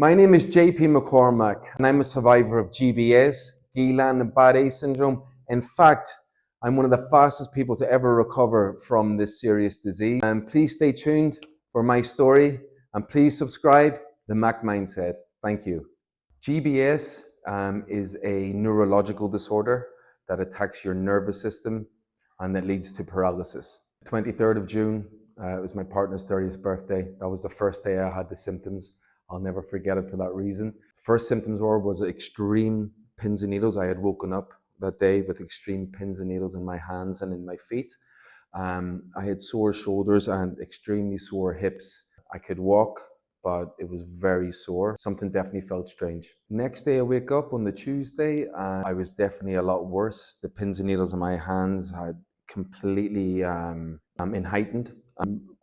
My name is JP McCormack, and I'm a survivor of GBS, Guillain-Barré Syndrome. In fact, I'm one of the fastest people to ever recover from this serious disease. And please stay tuned for my story, and please subscribe, The Mac Mindset. Thank you. GBS is a neurological disorder that attacks your nervous system and that leads to paralysis. 23rd of June, it was my partner's 30th birthday. That was the first day I had the symptoms. I'll never forget it for that reason. First symptoms was extreme pins and needles. I had woken up that day with extreme pins and needles in my hands and in my feet. I had sore shoulders and extremely sore hips. I could walk, but it was very sore. Something definitely felt strange. Next day I wake up on the Tuesday and I was definitely a lot worse. The pins and needles in my hands had completely heightened,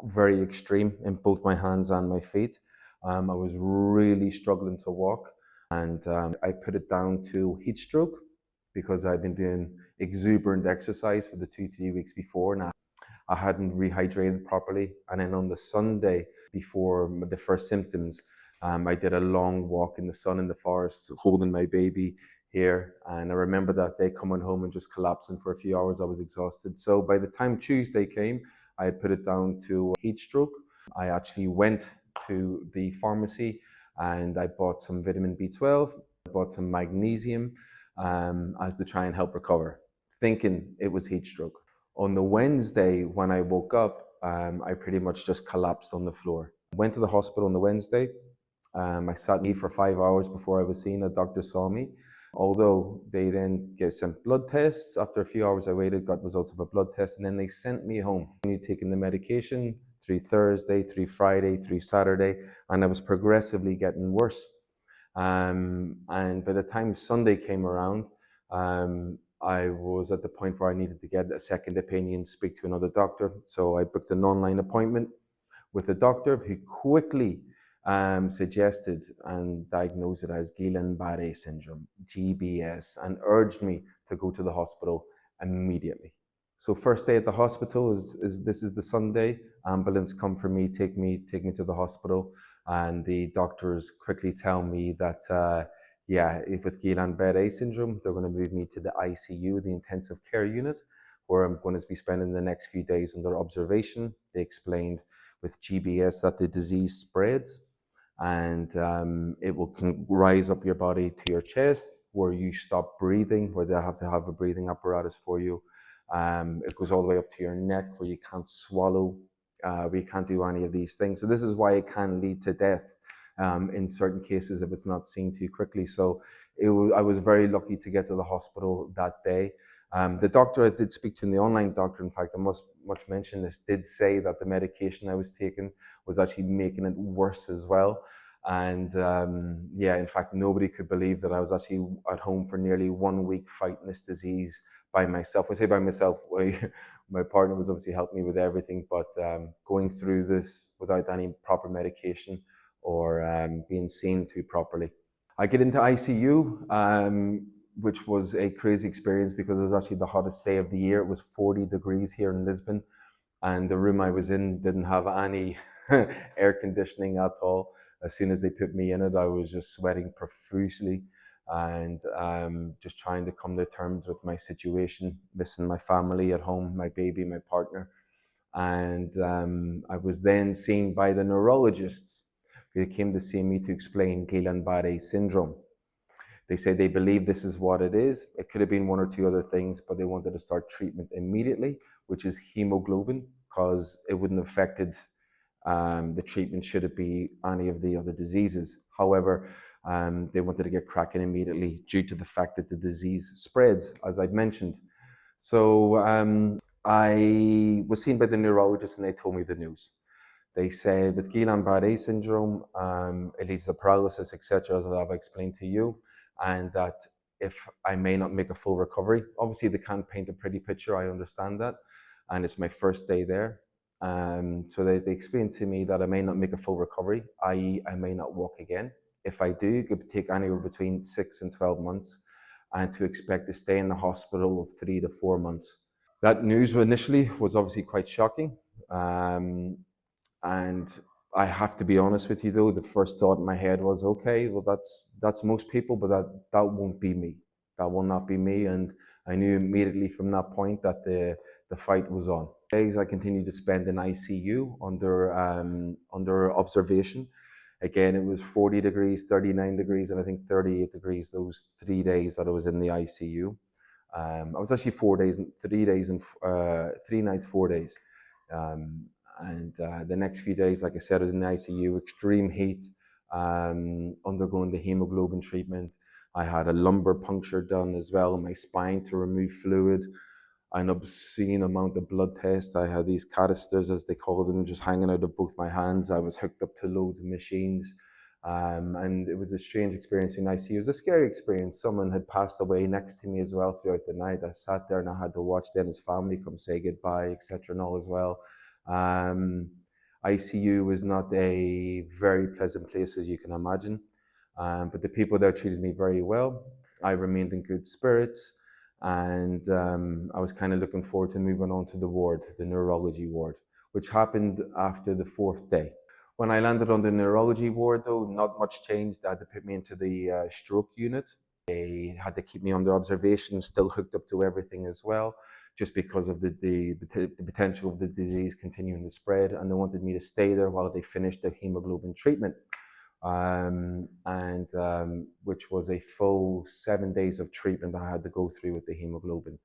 very extreme in both my hands and my feet. I was really struggling to walk, and I put it down to heat stroke because I'd been doing exuberant exercise for the 2-3 weeks before, and I hadn't rehydrated properly. And then on the Sunday before the first symptoms, I did a long walk in the sun in the forest, holding my baby here. And I remember that day coming home and just collapsing for a few hours. I was exhausted. So by the time Tuesday came, I had put it down to heat stroke. I actually went to the pharmacy and I bought some vitamin B12, I bought some magnesium as to try and help recover, thinking it was heat stroke. On the Wednesday, when I woke up, I pretty much just collapsed on the floor. Went to the hospital on the Wednesday. I sat for 5 hours before I was seen. A doctor saw me. Although they then sent blood tests. After a few hours I waited, got results of a blood test, and then they sent me home. I taking the medication through Thursday, through Friday, through Saturday, and I was progressively getting worse. And by the time Sunday came around, I was at the point where I needed to get a second opinion, speak to another doctor. So I booked an online appointment with a doctor who quickly suggested and diagnosed it as Guillain-Barré Syndrome, GBS, and urged me to go to the hospital immediately. So first day at the hospital is the Sunday. Ambulance come for me, take me to the hospital, and the doctors quickly tell me that if with Guillain-Barré Syndrome, they're going to move me to the ICU, the intensive care unit, where I'm going to be spending the next few days under observation. They explained with GBS that the disease spreads, and it will rise up your body to your chest, where you stop breathing, where they have to have a breathing apparatus for you. It goes all the way up to your neck, where you can't swallow, where you can't do any of these things. So this is why it can lead to death in certain cases if it's not seen too quickly. So I was very lucky to get to the hospital that day. The doctor I did speak to, the online doctor, in fact, I must mention this, did say that the medication I was taking was actually making it worse as well. And in fact, nobody could believe that I was actually at home for nearly 1 week fighting this disease by myself. I say by myself, my partner was obviously helping me with everything, but going through this without any proper medication or being seen to properly. I get into ICU, which was a crazy experience because it was actually the hottest day of the year. It was 40 degrees here in Lisbon, and the room I was in didn't have any air conditioning at all. As soon as they put me in it, I was just sweating profusely and just trying to come to terms with my situation, missing my family at home, my baby, my partner. And I was then seen by the neurologists who came to see me to explain Guillain-Barré Syndrome. They say they believe this is what it is. It could have been one or two other things, but they wanted to start treatment immediately, which is hemoglobin, because it wouldn't have affected the treatment should it be any of the other diseases. However, they wanted to get cracking immediately due to the fact that the disease spreads, as I'd mentioned. So I was seen by the neurologist and they told me the news. They said with Guillain-Barré Syndrome, it leads to paralysis, etc., as I've explained to you, and that if I may not make a full recovery, obviously they can't paint a pretty picture, I understand that, and it's my first day there. So they explained to me that I may not make a full recovery, i.e. I may not walk again. If I do, it could take anywhere between 6 and 12 months, and to expect to stay in the hospital of 3 to 4 months. That news initially was obviously quite shocking. And I have to be honest with you though, the first thought in my head was, okay, well that's most people, but that won't be me. That will not be me. And I knew immediately from that point that the fight was on. Days I continued to spend in ICU under observation. Again, it was 40 degrees, 39 degrees, and I think 38 degrees those 3 days that I was in the ICU. I was actually 4 days, 3 days, and 3 nights, 4 days. And the next few days, like I said, I was in the ICU, extreme heat, undergoing the hemoglobin treatment. I had a lumbar puncture done as well in my spine to remove fluid. An obscene amount of blood tests. I had these catheters, as they call them, just hanging out of both my hands. I was hooked up to loads of machines. And it was a strange experience in ICU. It was a scary experience. Someone had passed away next to me as well throughout the night. I sat there and I had to watch then his family come say goodbye, etc. and all as well. ICU was not a very pleasant place, as you can imagine. But the people there treated me very well. I remained in good spirits. And I was kind of looking forward to moving on to the ward, the neurology ward, which happened after the 4th day. When I landed on the neurology ward, though, not much changed. They had to put me into the stroke unit. They had to keep me under observation, still hooked up to everything as well, just because of the potential of the disease continuing to spread. And they wanted me to stay there while they finished the hemoglobin treatment. Which was a full 7 days of treatment I had to go through with the hemoglobin.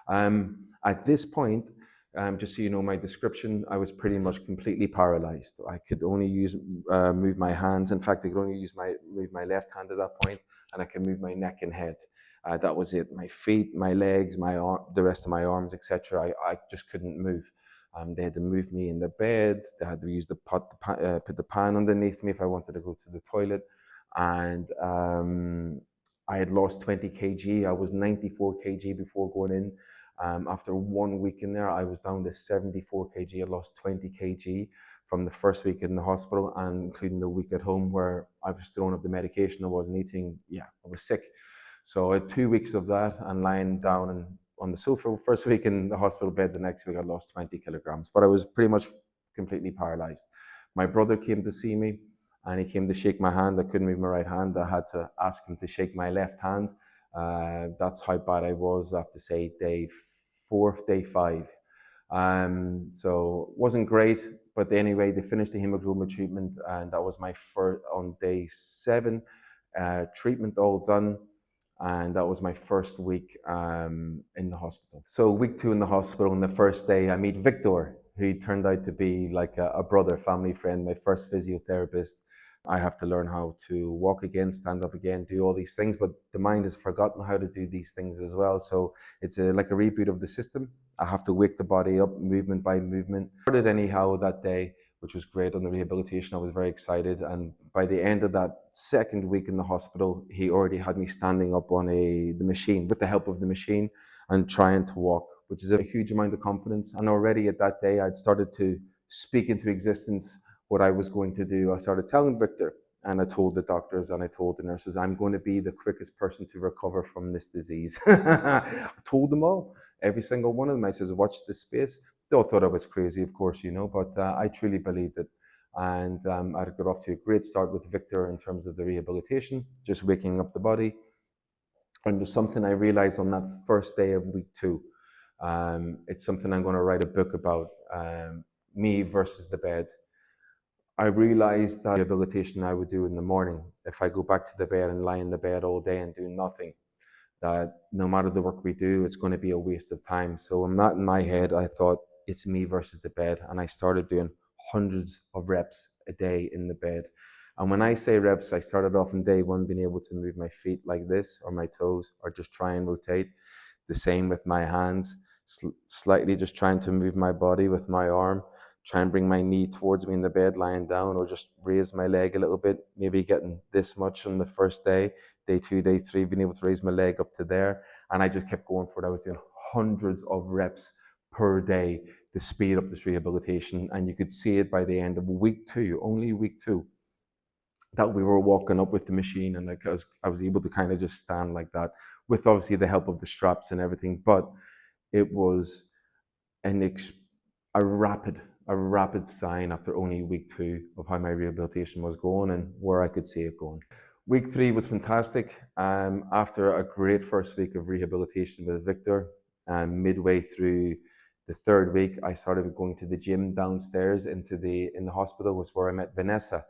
At this point, just so you know my description, I was pretty much completely paralyzed. I could only move my hands. In fact, I could only move my left hand at that point, and I could move my neck and head. That was it. My feet, my legs, my arm, the rest of my arms, etc. I just couldn't move. They had to move me in the bed. They had to use put the pan underneath me if I wanted to go to the toilet. And I had lost 20 kg. I was 94 kg before going in. After 1 week in there, I was down to 74 kg. I lost 20 kg from the first week in the hospital, and including the week at home where I was throwing up the medication. I wasn't eating. Yeah, I was sick. So I had 2 weeks of that and lying down on the sofa. First week in the hospital bed, the next week I lost 20 kilograms, but I was pretty much completely paralyzed. My brother came to see me and he came to shake my hand. I couldn't move my right hand. I had to ask him to shake my left hand. That's how bad I was after, say, day 4, day 5. So it wasn't great, but anyway, they finished the hemoglobin treatment, and that was my first, on day 7, treatment all done. And that was my first week in the hospital. So week 2 in the hospital, and the first day I meet Victor, who turned out to be like a brother, family friend, my first physiotherapist. I have to learn how to walk again, stand up again, do all these things, but the mind has forgotten how to do these things as well. So it's like a reboot of the system. I have to wake the body up movement by movement. Started anyhow that day, which was great on the rehabilitation. I was very excited. And by the end of that second week in the hospital, he already had me standing up on the machine with the help of the machine and trying to walk, which is a huge amount of confidence. And already at that day, I'd started to speak into existence what I was going to do. I started telling Victor, and I told the doctors and I told the nurses, I'm going to be the quickest person to recover from this disease. I told them all, every single one of them. I said, watch this space. They all thought I was crazy, of course, but I truly believed it. And I got off to a great start with Victor in terms of the rehabilitation, just waking up the body. And there's something I realized on that first day of week 2. It's something I'm going to write a book about, me versus the bed. I realized that rehabilitation I would do in the morning, if I go back to the bed and lie in the bed all day and do nothing, that no matter the work we do, it's going to be a waste of time. So in my head, I thought it's me versus the bed. And I started doing hundreds of reps a day in the bed. And when I say reps, I started off on day 1 being able to move my feet like this, or my toes, or just try and rotate. The same with my hands, slightly just trying to move my body with my arm. Try and bring my knee towards me in the bed lying down, or just raise my leg a little bit, maybe getting this much on the first day. Day 2, day 3, being able to raise my leg up to there. And I just kept going for it. I was doing hundreds of reps per day to speed up this rehabilitation. And you could see it by the end of week 2, only week 2, that we were walking up with the machine, and I was able to kind of just stand like that, with obviously the help of the straps and everything. But it was a rapid a rapid sign after only week 2 of how my rehabilitation was going and where I could see it going. Week 3 was fantastic. After a great first week of rehabilitation with Victor, midway through the 3rd week, I started going to the gym downstairs in the hospital, was where I met Vanessa,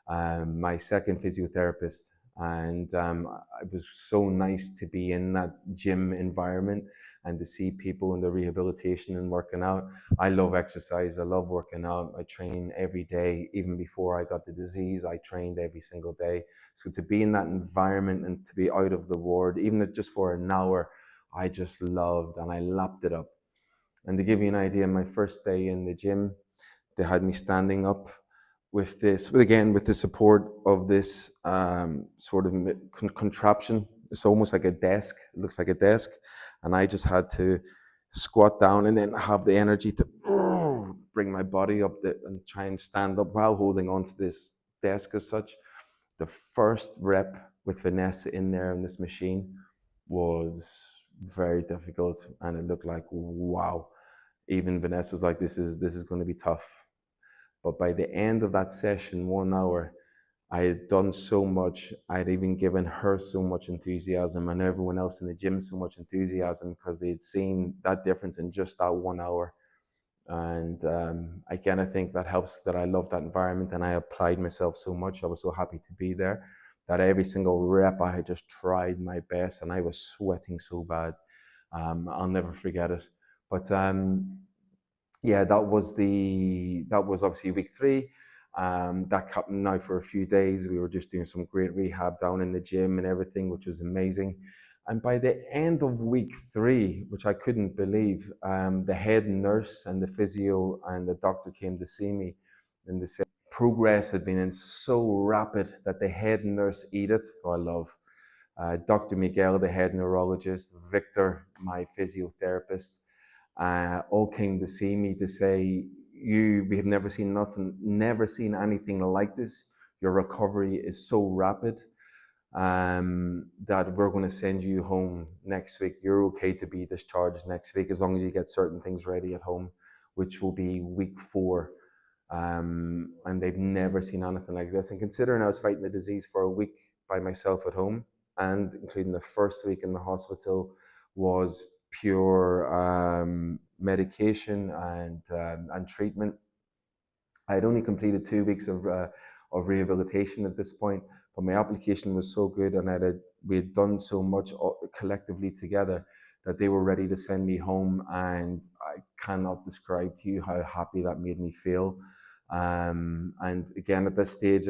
my second physiotherapist. And it was so nice to be in that gym environment and to see people in the rehabilitation and working out. I love exercise. I love working out. I train every day. Even before I got the disease, I trained every single day. So to be in that environment and to be out of the ward, even just for an hour, I just loved, and I lapped it up. And to give you an idea, my first day in the gym, they had me standing up with this, again, with the support of this sort of contraption. It's almost like a desk. It looks like a desk. And I just had to squat down and then have the energy to bring my body up and try and stand up while holding onto this desk as such. The first rep with Vanessa in there in this machine was very difficult, and it looked like, wow. Even Vanessa was like, this is going to be tough. But by the end of that session, 1 hour, I had done so much. I'd even given her so much enthusiasm and everyone else in the gym so much enthusiasm because they'd seen that difference in just that 1 hour. And again, I think that helps that I love that environment and I applied myself so much. I was so happy to be there that every single rep I had just tried my best and I was sweating so bad. I'll never forget it. But yeah, that was obviously week 3. That kept now for a few days. We were just doing some great rehab down in the gym and everything, which was amazing. And by the end of week 3, which I couldn't believe, the head nurse and the physio and the doctor came to see me, and they said progress had been so rapid that the head nurse Edith, who I love, Dr. Miguel, the head neurologist, Victor, my physiotherapist, all came to see me to say, we have never seen anything like this. Your recovery is so rapid that we're going to send you home next week. You're okay to be discharged next week as long as you get certain things ready at home, which will be week 4. And they've never seen anything like this. And considering I was fighting the disease for a week by myself at home, and including the first week in the hospital was pure medication and treatment. I had only completed 2 weeks of rehabilitation at this point, but my application was so good and we had done so much collectively together that they were ready to send me home, and I cannot describe to you how happy that made me feel. And again, at this stage,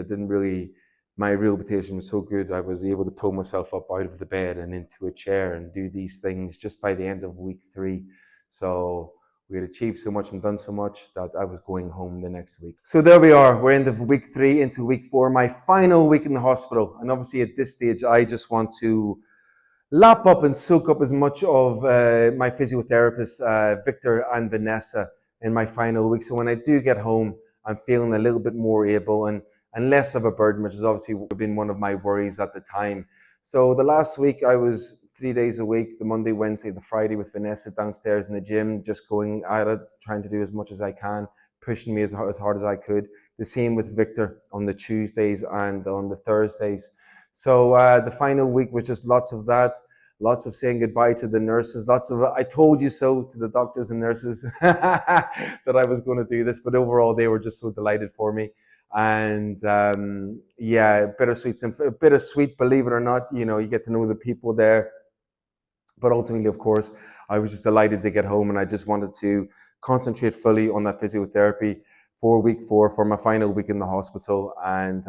my rehabilitation was so good, I was able to pull myself up out of the bed and into a chair and do these things just by the end of week 3. So we had achieved so much and done so much that I was going home the next week. So there we are. We're into week 3, into week 4, my final week in the hospital. And obviously at this stage, I just want to lap up and soak up as much of my physiotherapists, Victor and Vanessa, in my final week. So when I do get home, I'm feeling a little bit more able and less of a burden, which has obviously been one of my worries at the time. So the last week I was 3 days a week, the Monday, Wednesday, the Friday, with Vanessa downstairs in the gym, just going at it, trying to do as much as I can, pushing me as hard as I could. The same with Victor on the Tuesdays and on the Thursdays. So the final week was just lots of that, lots of saying goodbye to the nurses, lots of I told you so to the doctors and nurses that I was going to do this. But overall, they were just so delighted for me. And yeah, bittersweet, believe it or not. You get to know the people there. But ultimately, of course, I was just delighted to get home, and I just wanted to concentrate fully on that physiotherapy for week 4, for my final week in the hospital. And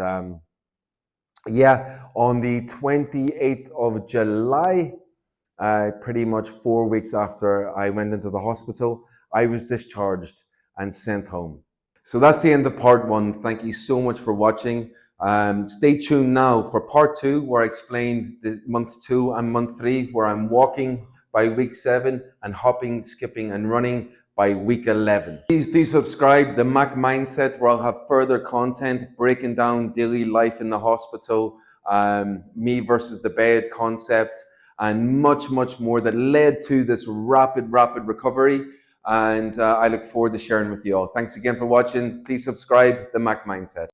yeah, on the 28th of July, pretty much 4 weeks after I went into the hospital, I was discharged and sent home. So that's the end of part 1. Thank you so much for watching. Stay tuned now for part 2, where I explain the month 2 and month 3, where I'm walking by week 7 and hopping, skipping and running by week 11. Please do subscribe, The Mac Mindset, where I'll have further content breaking down daily life in the hospital, me versus the bed concept, and much, much more that led to this rapid recovery. and I look forward to sharing with you all. Thanks again for watching. Please subscribe, The Mac Mindset.